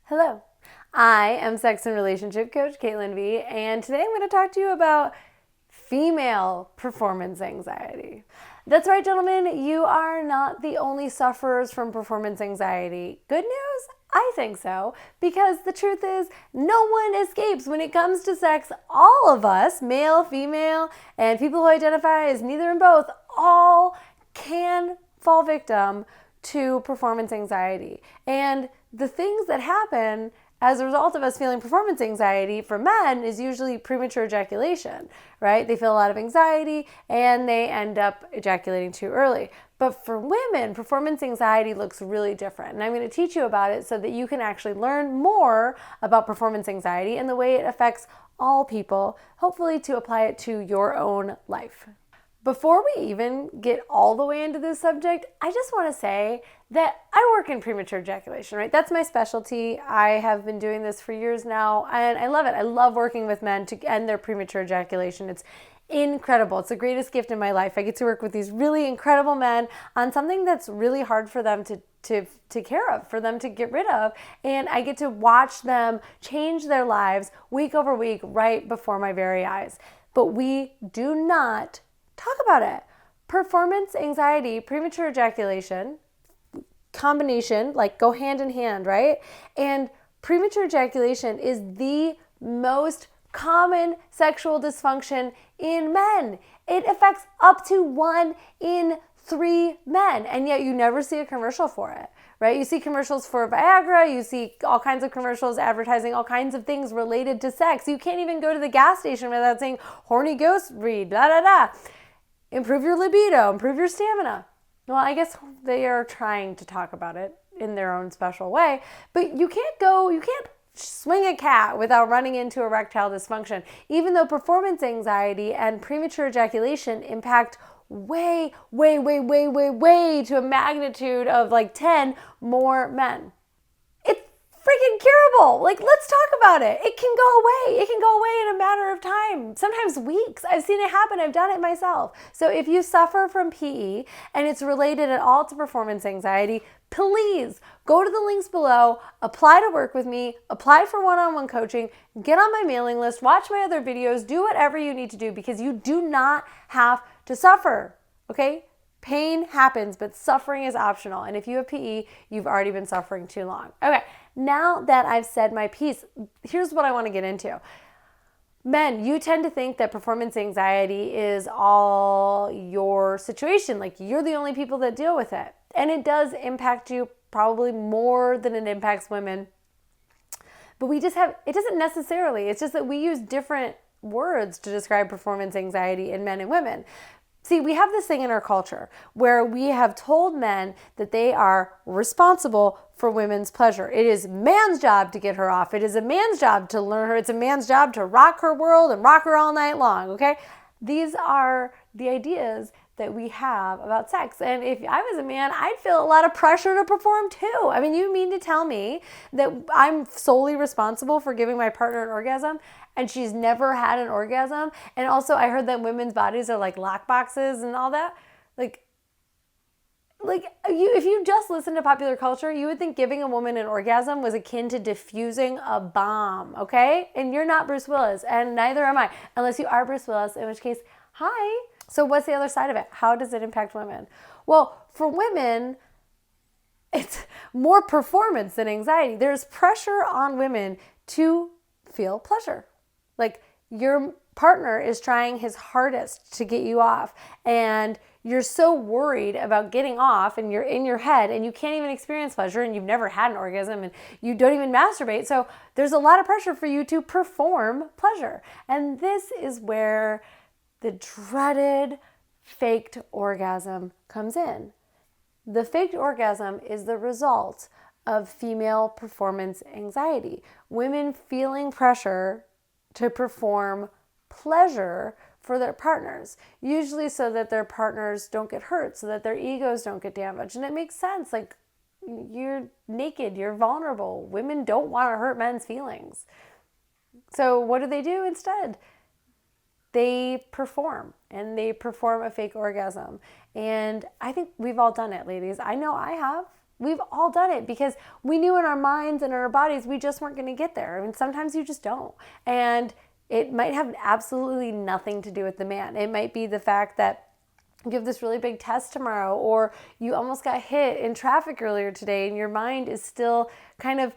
Hello, I am sex and relationship coach Caitlin V, and today I'm going to talk to you about female performance anxiety. That's right, gentlemen, you are not the only sufferers from performance anxiety. Good news? I think so, because the truth is, no one escapes when it comes to sex. All of us, male, female, and people who identify as neither and both, all can fall victim to performance anxiety. And the things that happen as a result of us feeling performance anxiety for men is usually premature ejaculation, right? They feel a lot of anxiety and they end up ejaculating too early. But for women, performance anxiety looks really different. And I'm going to teach you about it so that you can actually learn more about performance anxiety and the way it affects all people, hopefully to apply it to your own life. Before we even get all the way into this subject, I just want to say that I work in premature ejaculation, right? That's my specialty. I have been doing this for years now, and I love it. I love working with men to end their premature ejaculation. It's incredible. It's the greatest gift in my life. I get to work with these really incredible men on something that's really hard for them to take care of, for them to get rid of. And I get to watch them change their lives week over week right before my very eyes. But we do not talk about it. Performance anxiety, premature ejaculation, combination, like go hand in hand, right? And premature ejaculation is the most common sexual dysfunction in men. It affects up to 1 in 3 men, and yet you never see a commercial for it, right? You see commercials for Viagra, you see all kinds of commercials advertising all kinds of things related to sex. You can't even go to the gas station without saying, horny ghost read, da da da. Improve your libido, improve your stamina. Well, I guess they are trying to talk about it in their own special way, but you can't swing a cat without running into erectile dysfunction, even though performance anxiety and premature ejaculation impact way to a magnitude of like 10 more men. It's freaking curable. Like, let's talk about it. It can go away. It can go away in a matter of time, sometimes weeks. I've seen it happen. I've done it myself. So if you suffer from PE and it's related at all to performance anxiety, please go to the links below, apply to work with me, apply for one-on-one coaching, get on my mailing list, watch my other videos, do whatever you need to do because you do not have to suffer, okay? Pain happens, but suffering is optional. And if you have PE, you've already been suffering too long. Okay, now that I've said my piece, here's what I want to get into. Men, you tend to think that performance anxiety is all your situation. Like you're the only people that deal with it. And it does impact you probably more than it impacts women. But it doesn't necessarily. It's just that we use different words to describe performance anxiety in men and women. See, we have this thing in our culture where we have told men that they are responsible for women's pleasure. It is man's job to get her off. It is a man's job to learn her. It's a man's job to rock her world and rock her all night long, okay? These are the ideas that we have about sex. And if I was a man, I'd feel a lot of pressure to perform too. I mean, you mean to tell me that I'm solely responsible for giving my partner an orgasm and she's never had an orgasm? And also I heard that women's bodies are like lock boxes and all that. If you just listen to popular culture, you would think giving a woman an orgasm was akin to defusing a bomb, okay? And you're not Bruce Willis, and neither am I, unless you are Bruce Willis, in which case, hi. So what's the other side of it? How does it impact women? Well, for women, it's more performance than anxiety. There's pressure on women to feel pleasure. Like your partner is trying his hardest to get you off and you're so worried about getting off and you're in your head and you can't even experience pleasure and you've never had an orgasm and you don't even masturbate. So there's a lot of pressure for you to perform pleasure. And this is where the dreaded faked orgasm comes in. The faked orgasm is the result of female performance anxiety. Women feeling pressure to perform pleasure for their partners, usually so that their partners don't get hurt, so that their egos don't get damaged. And it makes sense. Like, you're naked, you're vulnerable. Women don't want to hurt men's feelings. So what do they do instead? They perform, and they perform a fake orgasm. And I think we've all done it, ladies. I know I have. We've all done it because we knew in our minds and in our bodies we just weren't going to get there. I mean, sometimes you just don't. And it might have absolutely nothing to do with the man. It might be the fact that you have this really big test tomorrow, or you almost got hit in traffic earlier today and your mind is still kind of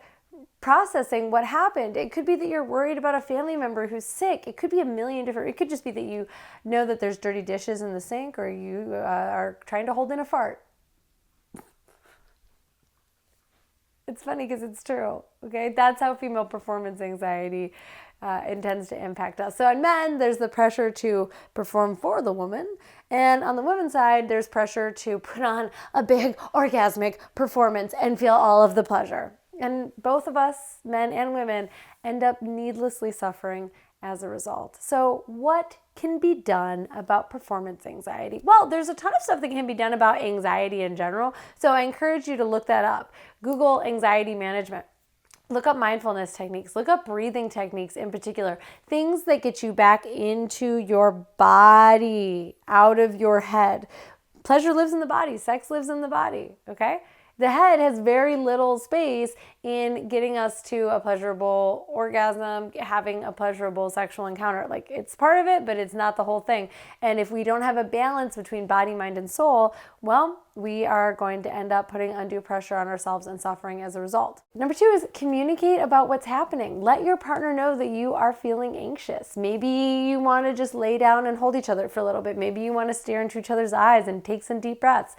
processing what happened. It could be that you're worried about a family member who's sick. It could be a million different, it could just be that you know that there's dirty dishes in the sink, or you are trying to hold in a fart. It's funny because it's true, okay? That's how female performance anxiety intends to impact us. So on men, there's the pressure to perform for the woman. And on the women's side, there's pressure to put on a big orgasmic performance and feel all of the pleasure. And both of us, men and women, end up needlessly suffering as a result. So what can be done about performance anxiety? Well, there's a ton of stuff that can be done about anxiety in general. So I encourage you to look that up. Google anxiety management. Look up mindfulness techniques. Look up breathing techniques in particular. Things that get you back into your body, out of your head. Pleasure lives in the body. Sex lives in the body, okay? The head has very little space in getting us to a pleasurable orgasm, having a pleasurable sexual encounter. Like, it's part of it, but it's not the whole thing. And if we don't have a balance between body, mind, and soul, well, we are going to end up putting undue pressure on ourselves and suffering as a result. Number 2 is communicate about what's happening. Let your partner know that you are feeling anxious. Maybe you want to just lay down and hold each other for a little bit. Maybe you want to stare into each other's eyes and take some deep breaths.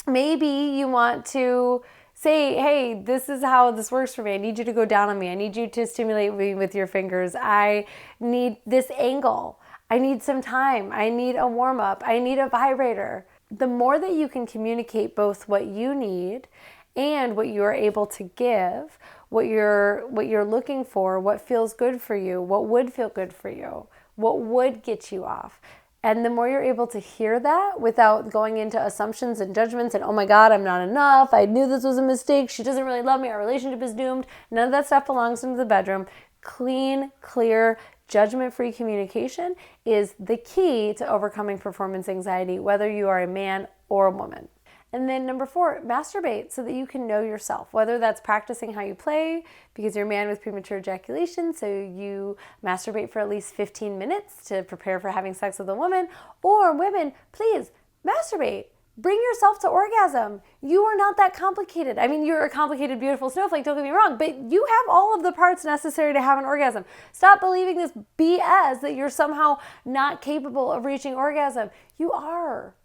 Maybe you want to say, hey, this is how this works for me. I need you to go down on me. I need you to stimulate me with your fingers. I need this angle. I need some time. I need a warm up. I need a vibrator. The more that you can communicate both what you need and what you are able to give, what you're looking for, what feels good for you, what would feel good for you, what would get you off. And the more you're able to hear that without going into assumptions and judgments and, oh my God, I'm not enough. I knew this was a mistake. She doesn't really love me. Our relationship is doomed. None of that stuff belongs into the bedroom. Clean, clear, judgment-free communication is the key to overcoming performance anxiety, whether you are a man or a woman. And then number 4, masturbate so that you can know yourself, whether that's practicing how you play because you're a man with premature ejaculation, so you masturbate for at least 15 minutes to prepare for having sex with a woman, or women, please masturbate. Bring yourself to orgasm. You are not that complicated. I mean, you're a complicated, beautiful snowflake, don't get me wrong, but you have all of the parts necessary to have an orgasm. Stop believing this BS that you're somehow not capable of reaching orgasm. You are.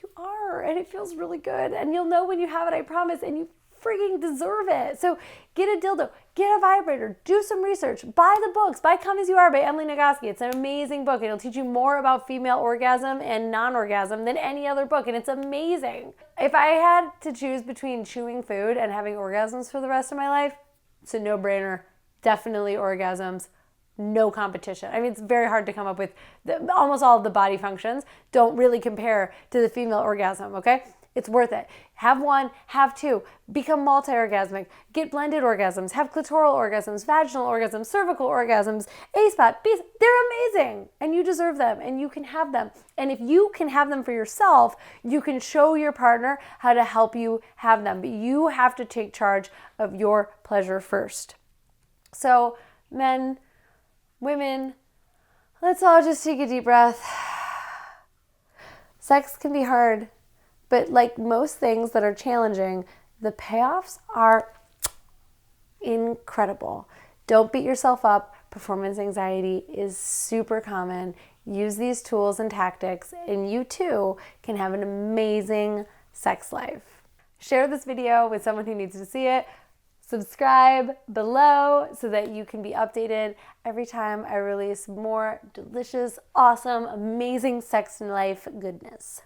You are, and it feels really good, and you'll know when you have it, I promise, and you frigging deserve it. So get a dildo, get a vibrator, do some research, buy the books, buy Come As You Are by Emily Nagoski. It's an amazing book, and it'll teach you more about female orgasm and non-orgasm than any other book, and it's amazing. If I had to choose between chewing food and having orgasms for the rest of my life, it's a no-brainer. Definitely orgasms. No competition. I mean, it's very hard to come up with almost all of the body functions don't really compare to the female orgasm, okay? It's worth it. Have one, have two, become multi-orgasmic, get blended orgasms, have clitoral orgasms, vaginal orgasms, cervical orgasms, A-spot, B-spot. They're amazing, and you deserve them, and you can have them. And if you can have them for yourself, you can show your partner how to help you have them, but you have to take charge of your pleasure first. So, men, women, let's all just take a deep breath. Sex can be hard, but like most things that are challenging, the payoffs are incredible. Don't beat yourself up. Performance anxiety is super common. Use these tools and tactics, and you too can have an amazing sex life. Share this video with someone who needs to see it. Subscribe below so that you can be updated every time I release more delicious, awesome, amazing sex and life goodness.